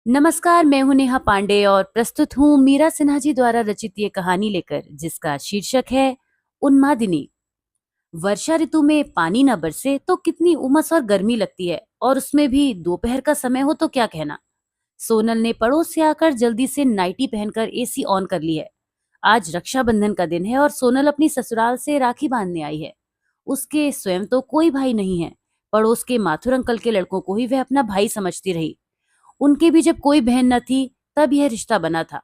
नमस्कार, मैं हूं नेहा पांडे और प्रस्तुत हूं मीरा सिन्हा जी द्वारा रचित ये कहानी लेकर, जिसका शीर्षक है उन्मादिनी। वर्षा ऋतु में पानी न बरसे तो कितनी उमस और गर्मी लगती है, और उसमें भी दोपहर का समय हो तो क्या कहना। सोनल ने पड़ोस से आकर जल्दी से नाइटी पहनकर एसी ऑन कर ली है। आज रक्षाबंधन का दिन है और सोनल अपनी ससुराल से राखी बांधने आई है। उसके स्वयं तो कोई भाई नहीं है। पड़ोस के माथुर अंकल के लड़कों को ही वह अपना भाई समझती रही। उनके भी जब कोई बहन न थी, तब यह रिश्ता बना था।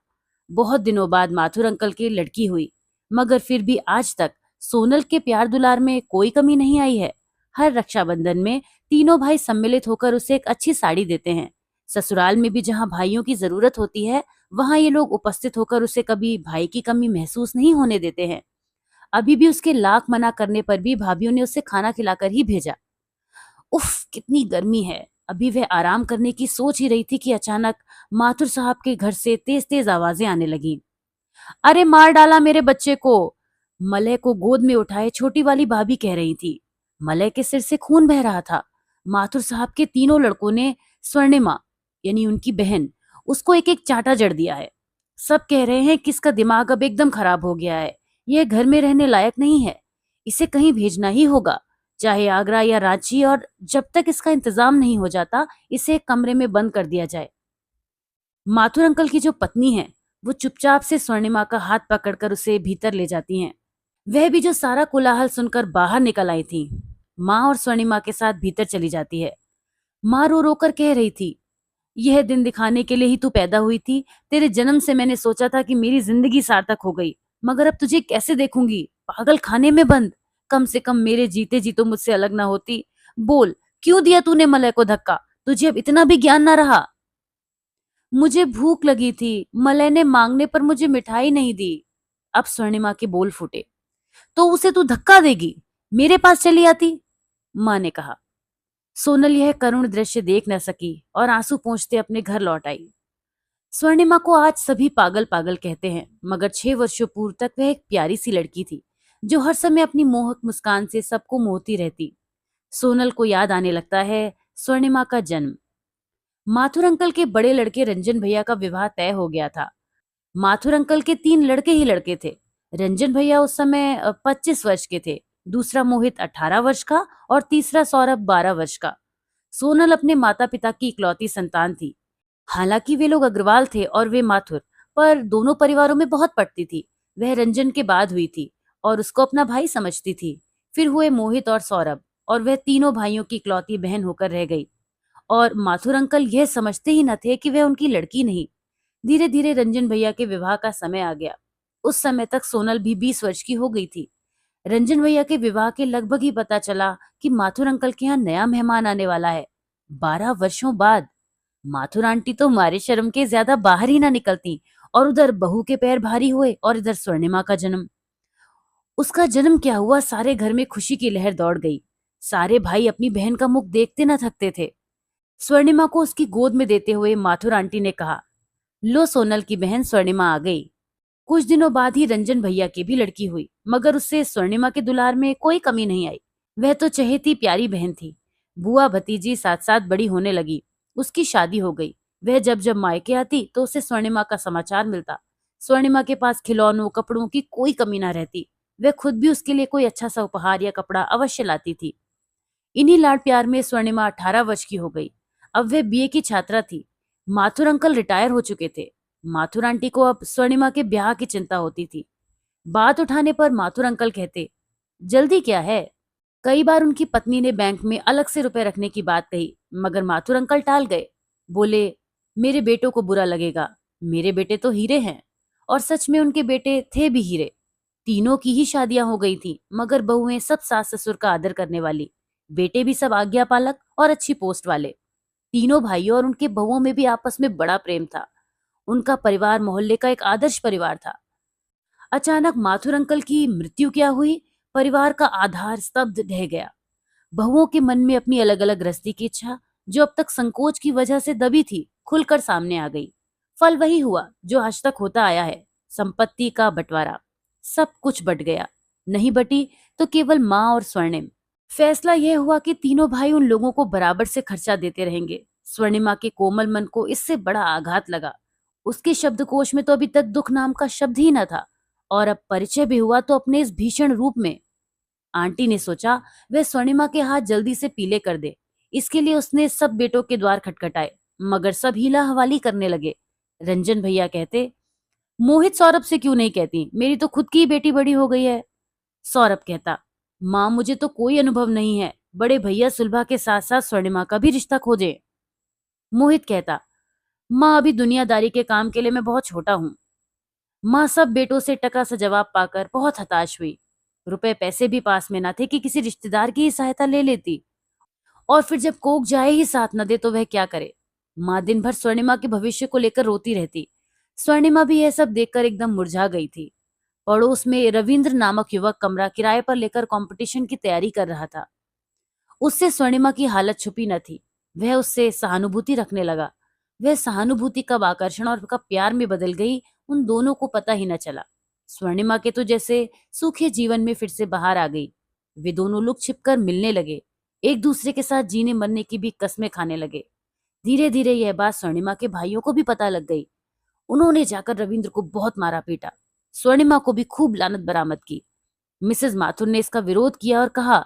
बहुत दिनों बाद माथुर अंकल की लड़की हुई, मगर फिर भी आज तक सोनल के प्यार दुलार में कोई कमी नहीं आई है। हर रक्षाबंधन में तीनों भाई सम्मिलित होकर उसे एक अच्छी साड़ी देते हैं। ससुराल में भी जहाँ भाइयों की जरूरत होती है, वहाँ ये लोग उपस्थित होकर उसे कभी भाई की कमी महसूस नहीं होने देते हैं। अभी भी उसके लाख मना करने पर भी भाभीयों ने उसे खाना खिलाकर ही भेजा। उफ, कितनी गर्मी है। अभी वह आराम करने की सोच ही रही थी कि अचानक माथुर साहब के घर से तेज तेज आवाजें आने लगी। अरे मार डाला मेरे बच्चे को! मलय को गोद में उठाए छोटी वाली भाभी कह रही थी। मलय के सिर से खून बह रहा था। माथुर साहब के तीनों लड़कों ने स्वर्णिमा, यानी उनकी बहन, उसको एक एक चांटा जड़ दिया है। सब कह रहे हैं कि इसका दिमाग अब एकदम खराब हो गया है। यह घर में रहने लायक नहीं है। इसे कहीं भेजना ही होगा, चाहे आगरा या रांची, और जब तक इसका इंतजाम नहीं हो जाता, इसे एक कमरे में बंद कर दिया जाए। माथुर अंकल की जो पत्नी है, वो चुपचाप से स्वर्णिमा का हाथ पकड़कर उसे भीतर ले जाती हैं। वह भी जो सारा कोलाहल सुनकर बाहर निकल आई थी। माँ और स्वर्णिमा के साथ भीतर चली जाती है। माँ रो रो कर कह रही थी, यह दिन दिखाने के लिए ही तू पैदा हुई थी। तेरे जन्म से मैंने सोचा था कि मेरी जिंदगी सार्थक हो गई, मगर अब तुझे कैसे देखूंगी, पागल खाने में बंद। कम से कम मेरे जीते जी तो मुझसे अलग ना होती। बोल, क्यों दिया तूने मलय को धक्का? तुझे अब इतना भी ज्ञान ना रहा? मुझे भूख लगी थी, मलय ने मांगने पर मुझे मिठाई नहीं दी। अब स्वर्णिमा के बोल फूटे। तो उसे तू धक्का देगी? मेरे पास चली आती, माँ ने कहा। सोनल यह करुण दृश्य देख न सकी और आंसू पोंछते अपने घर लौट आई। स्वर्णिमा को आज सभी पागल पागल कहते हैं, मगर 6 वर्षों पूर्व तक वह एक प्यारी सी लड़की थी, जो हर समय अपनी मोहक मुस्कान से सबको मोहती रहती। सोनल को याद आने लगता है स्वर्णिमा का जन्म। माथुर अंकल के बड़े लड़के रंजन भैया का विवाह तय हो गया था। माथुर अंकल के 3 लड़के ही लड़के थे। रंजन भैया उस समय 25 वर्ष के थे, दूसरा मोहित 18 वर्ष का और तीसरा सौरभ 12 वर्ष का। सोनल अपने माता पिता की इकलौती संतान थी। हालांकि वे लोग अग्रवाल थे और वे माथुर, पर दोनों परिवारों में बहुत पटती थी। वह रंजन के बाद हुई थी और उसको अपना भाई समझती थी। फिर हुए मोहित और सौरभ, और वह तीनों भाइयों की इकलौती बहन होकर रह गई। और माथुर अंकल यह समझते ही न थे कि वह उनकी लड़की नहीं। धीरे धीरे रंजन भैया के विवाह का समय आ गया। उस समय तक सोनल भी 20 वर्ष की हो गई थी। रंजन भैया के विवाह के लगभग ही पता चला कि माथुर अंकल के यहाँ नया मेहमान आने वाला है। 12 वर्षों बाद। माथुर आंटी तो मारे शर्म के ज्यादा बाहर ही ना निकलती, और उधर बहू के पैर भारी हुए और इधर स्वर्णिमा का जन्म। उसका जन्म क्या हुआ, सारे घर में खुशी की लहर दौड़ गई। सारे भाई अपनी बहन का मुख देखते न थकते थे। स्वर्णिमा को उसकी गोद में देते हुए माथुर आंटी ने कहा, लो सोनल की बहन स्वर्णिमा आ गई। कुछ दिनों बाद ही रंजन भैया की भी लड़की हुई, मगर उससे स्वर्णिमा के दुलार में कोई कमी नहीं आई। वह तो चहेती प्यारी बहन थी। बुआ भतीजी साथ साथ बड़ी होने लगी। उसकी शादी हो गई। वह जब जब मायके आती तो उसे स्वर्णिमा का समाचार मिलता। स्वर्णिमा के पास खिलौनों कपड़ों की कोई कमी ना रहती। वह खुद भी उसके लिए कोई अच्छा सा उपहार या कपड़ा अवश्य लाती थी। इन्हीं लाड प्यार में स्वर्णिमा 18 वर्ष की हो गई। अब वह बीए की छात्रा थी। माथुर अंकल रिटायर हो चुके थे। माथुर आंटी को अब स्वर्णिमा के ब्याह की चिंता होती थी। बात उठाने पर माथुर अंकल कहते, जल्दी क्या है? कई बार उनकी पत्नी ने बैंक में अलग से रुपए रखने की बात कही, मगर माथुर अंकल टाल गए। बोले, मेरे बेटों को बुरा लगेगा। मेरे बेटे तो हीरे हैं। और सच में उनके बेटे थे भी हीरे। तीनों की ही शादियां हो गई थी, मगर बहुएं सब सास ससुर का आदर करने वाली। बेटे भी सब आज्ञा पालक और अच्छी पोस्ट वाले। तीनों भाइयों और उनके बहुओं में भी आपस में बड़ा प्रेम था। उनका परिवार मोहल्ले का एक आदर्श परिवार था। अचानक माथुर अंकल की मृत्यु क्या हुई, परिवार का आधार स्तब्ध ढह गया। बहुओं के मन में अपनी अलग अलग गृहस्थी की इच्छा, जो अब तक संकोच की वजह से दबी थी, खुलकर सामने आ गई। फल वही हुआ जो आज तक होता आया है, संपत्ति का बंटवारा। सब कुछ बट गया। नहीं बटी तो केवल माँ और स्वर्णिम। फैसला यह हुआ कि तीनों भाई उन लोगों को बराबर से खर्चा देते रहेंगे। स्वर्णिमा के कोमल मन को इससे बड़ा आघात लगा। उसके शब्दकोश में तो अभी तक दुख नाम का शब्द ही न था, और अब परिचय भी हुआ तो अपने इस भीषण रूप में। आंटी ने सोचा वह स्वर्णिमा के हाथ जल्दी से पीले कर दे। इसके लिए उसने सब बेटों के द्वार खटखटाए, मगर सब हीला हवाली करने लगे। रंजन भैया कहते, मोहित सौरभ से क्यों नहीं कहती, मेरी तो खुद की ही बेटी बड़ी हो गई है। सौरभ कहता, माँ मुझे तो कोई अनुभव नहीं है, बड़े भैया सुलभा के साथ साथ स्वर्णिमा का भी रिश्ता खोजे। मोहित कहता, माँ अभी दुनियादारी के काम के लिए मैं बहुत छोटा हूँ। माँ सब बेटों से टका सा जवाब पाकर बहुत हताश हुई। रुपए पैसे भी पास में ना थे कि किसी रिश्तेदार की ही सहायता ले लेती, और फिर जब कोक जाए ही साथ न दे तो वह क्या करे। माँ दिन भर स्वर्णिमा के भविष्य को लेकर रोती रहती। स्वर्णिमा भी यह सब देखकर एकदम मुरझा गई थी। पड़ोस में रविंद्र नामक युवक कमरा किराए पर लेकर कंपटीशन की तैयारी कर रहा था। उससे स्वर्णिमा की हालत छुपी न थी। वह उससे सहानुभूति रखने लगा। वह सहानुभूति कब आकर्षण और कब प्यार में बदल गई, उन दोनों को पता ही न चला। स्वर्णिमा के तो जैसे सूखे जीवन में फिर से बाहर आ गई। वे दोनों लुक छिपकर मिलने लगे, एक दूसरे के साथ जीने मरने की भी कस्में खाने लगे। धीरे धीरे यह बात स्वर्णिमा के भाइयों को भी पता लग गई। उन्होंने जाकर रविंद्र को बहुत मारा पीटा। स्वर्णिमा को भी खूब लानत बरामद की। मिसेस माथुर ने इसका विरोध किया और कहा,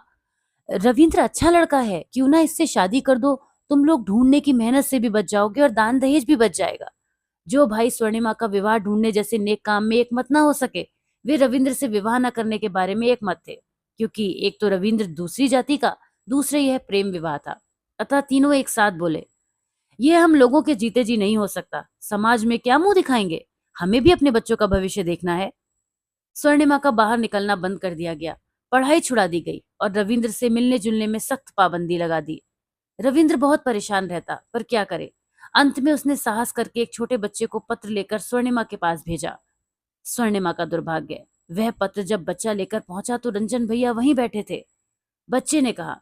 रविंद्र अच्छा लड़का है, क्यों ना इससे शादी कर दो, तुम लोग ढूंढने की मेहनत से भी बच जाओगे और दान दहेज भी बच जाएगा। जो भाई स्वर्णिमा का विवाह ढूंढने जैसे नेक काम में एक मत ना हो सके, वे रविंद्र से विवाह न करने के बारे में एक मत थे, क्योंकि एक तो रविंद्र दूसरी जाति का, दूसरे यह प्रेम विवाह था। अतः तीनों एक साथ बोले, ये हम लोगों के जीते जी नहीं हो सकता, समाज में क्या मुंह दिखाएंगे, हमें भी अपने बच्चों का भविष्य देखना है। स्वर्णिमा का बाहर निकलना बंद कर दिया गया, पढ़ाई छुड़ा दी गई और रविंद्र से मिलने जुलने में सख्त पाबंदी लगा दी। रविंद्र बहुत परेशान रहता, पर क्या करे। अंत में उसने साहस करके एक छोटे बच्चे को पत्र लेकर स्वर्णिमा के पास भेजा। स्वर्णिमा का दुर्भाग्य, वह पत्र जब बच्चा लेकर पहुंचा तो रंजन भैया वहीं बैठे थे। बच्चे ने कहा,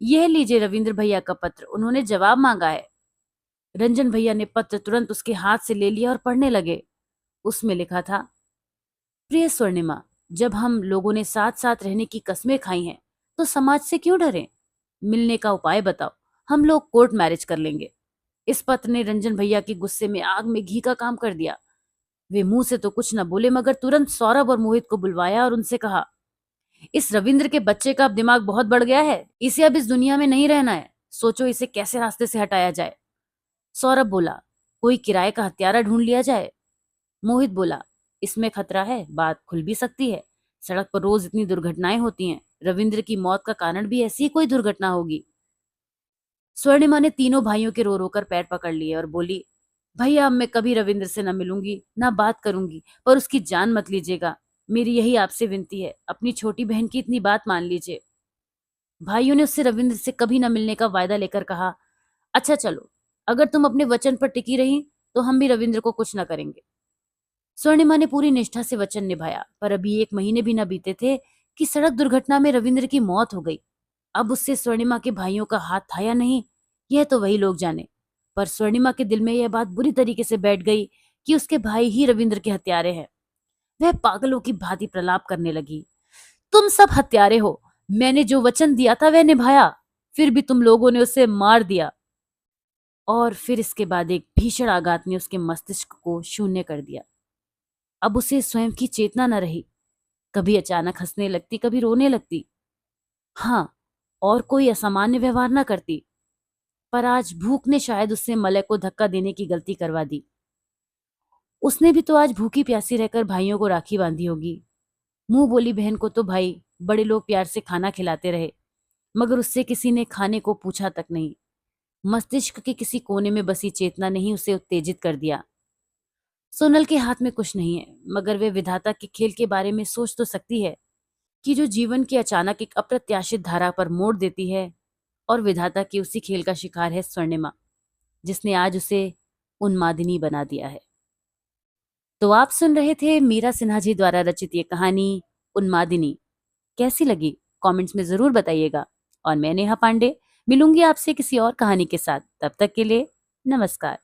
यह लीजिए रविंद्र भैया का पत्र, उन्होंने जवाब मांगा है। रंजन भैया ने पत्र तुरंत उसके हाथ से ले लिया और पढ़ने लगे। उसमें लिखा था, प्रिय स्वर्णिमा, जब हम लोगों ने साथ साथ रहने की कस्में खाई हैं, तो समाज से क्यों डरें? मिलने का उपाय बताओ, हम लोग कोर्ट मैरिज कर लेंगे। इस पत्र ने रंजन भैया के गुस्से में आग में घी का काम कर दिया। वे मुंह से तो कुछ न बोले, मगर तुरंत सौरभ और मोहित को बुलवाया और उनसे कहा, इस रविंद्र के बच्चे का अब दिमाग बहुत बढ़ गया है, इसे अब इस दुनिया में नहीं रहना है, सोचो इसे कैसे रास्ते से हटाया जाए। सौरभ बोला, कोई किराए का हत्यारा ढूंढ लिया जाए। मोहित बोला, इसमें खतरा है, बात खुल भी सकती है, सड़क पर रोज इतनी दुर्घटनाएं होती हैं, रविंद्र की मौत का कारण भी ऐसी ही कोई दुर्घटना होगी। स्वर्णिमा ने तीनों भाइयों के रो रो कर पैर पकड़ लिए और बोली, भैया अब मैं कभी रविंद्र से न मिलूंगी ना बात करूंगी, पर उसकी जान मत लीजिएगा, मेरी यही आपसे विनती है, अपनी छोटी बहन की इतनी बात मान लीजिए। भाइयों ने उससे रविंद्र से कभी न मिलने का वायदा लेकर कहा, अच्छा चलो, अगर तुम अपने वचन पर टिकी रही तो हम भी रविंद्र को कुछ न करेंगे। स्वर्णिमा ने पूरी निष्ठा से वचन निभाया, पर अभी 1 महीने भी न बीते थे कि सड़क दुर्घटना में रविंद्र की मौत हो गई। अब उससे स्वर्णिमा के भाइयों का हाथ था या नहीं, यह तो वही लोग जाने। पर स्वर्णिमा के दिल में यह बात बुरी तरीके से बैठ गई कि उसके भाई ही रविंद्र के हत्यारे हैं। वह पागलों की भांति प्रलाप करने लगी, तुम सब हत्यारे हो, मैंने जो वचन दिया था वह निभाया, फिर भी तुम लोगों ने उसे मार दिया। और फिर इसके बाद एक भीषण आघात ने उसके मस्तिष्क को शून्य कर दिया। अब उसे स्वयं की चेतना न रही, कभी अचानक हंसने लगती, कभी रोने लगती। हाँ, और कोई असामान्य व्यवहार न करती, पर आज भूख ने शायद उससे मलय को धक्का देने की गलती करवा दी। उसने भी तो आज भूखी प्यासी रहकर भाइयों को राखी बांधी होगी। मुंह बोली बहन को तो भाई बड़े लोग प्यार से खाना खिलाते रहे, मगर उससे किसी ने खाने को पूछा तक नहीं। मस्तिष्क के किसी कोने में बसी चेतना ने ही उसे उत्तेजित कर दिया। सोनल के हाथ में कुछ नहीं है, मगर वे विधाता के खेल के बारे में सोच तो सकती है कि जो जीवन की अचानक एक अप्रत्याशित धारा पर मोड़ देती है। और विधाता की उसी खेल का शिकार है स्वर्णिमा, जिसने आज उसे उन्मादिनी बना दिया है। तो आप सुन रहे थे मीरा सिन्हा जी द्वारा रचित ये कहानी उन्मादिनी। कैसी लगी कमेंट्स में जरूर बताइएगा। और मैं नेहा पांडे मिलूंगी आपसे किसी और कहानी के साथ। तब तक के लिए नमस्कार।